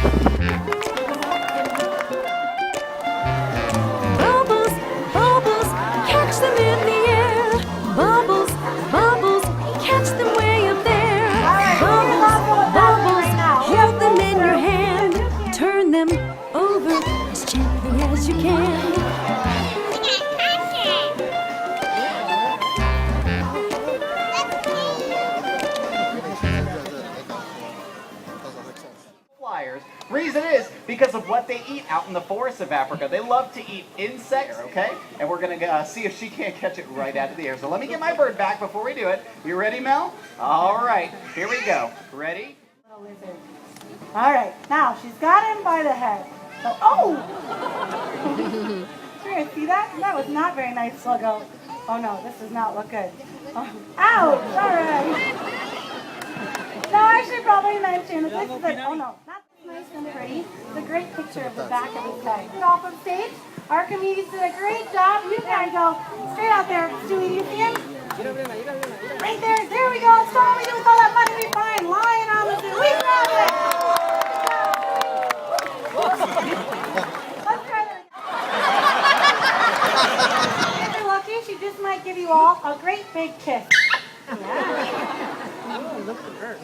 Bubbles, bubbles, catch them in the air. Bubbles, bubbles, catch them way up there. Bubbles, bubbles, hold them in your hand. Turn them over as gently as you can. Flyers. Reason is because of what they eat out in the forests of Africa. They love to eat insects, okay? And we're going to see if she can't catch it right out of the air. So let me get my bird back before we do it. You ready, Mel? All right, here we go. Ready? Little lizard. All right, now she's got him by the head. Oh! You guys see that? That was not very nice, Sluggo. Oh no, this does not look good. Oh, ouch! All right. No, I should probably mention that this is a, oh no, not nice and pretty. It's a great picture of the back of his head. Off of stage, our comedians did a great job. You guys go straight out there, Stewie. You see him? Right there. There we go. So what we do with all that money we find lying on the zoo. We grab it. Let's try that again. If you're lucky, she just might give you all a great big kiss. Yeah.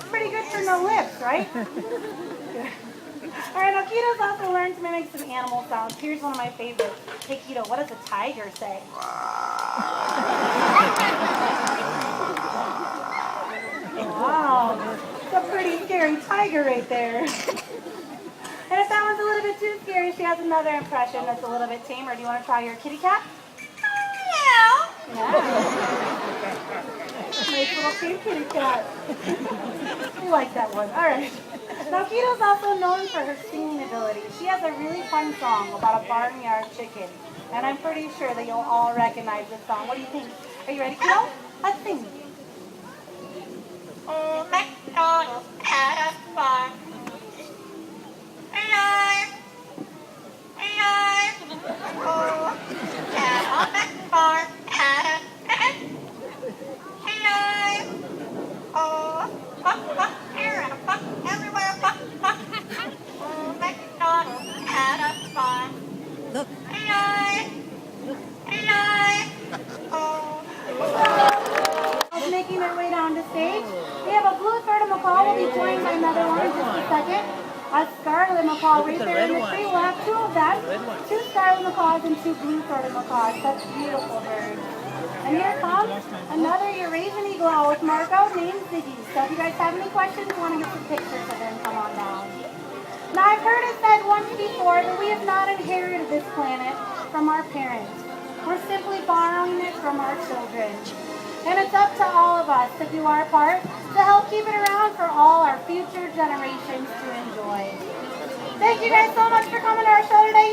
Pretty good for no lips, right? All right, now Keto's also learned to mimic some animal sounds. Here's one of my favorites. Hey, Keto, what does a tiger say? Wow, it's a pretty scary tiger right there. And if that one's a little bit too scary, she has another impression that's a little bit tamer. Do you want to try your kitty cat? Meow. Nice little cute kitty cat. We like that one. All right. Now, Keto's also known for her singing ability. She has a really fun song about a barnyard chicken. And I'm pretty sure that you'll all recognize this song. What do you think? Are you ready, Keto? Let's sing. Oh, MacDonald had a farm. Oh, yeah, that farm had a oh, fuck, here and a fuck everywhere, fuck. Oh, MacDonald had a farm. Look. Oh. Making their way down to stage. We have a blue throated macaw. We'll be joined by another one in just a second. A scarlet macaw right there in the tree. We'll have two of them. Two scarlet macaws and two blue throated macaws. That's beautiful birds. And here comes another Eurasian eagle owl with Marco named Ziggy. So if you guys have any questions, you want to get some pictures of them, come on down. Now I've heard it said once before that we have not inherited this planet from our parents. We're simply borrowing it from our children. And it's up to all of us to do our part to help keep it around for all our future generations to enjoy. Thank you guys so much for coming to our show today.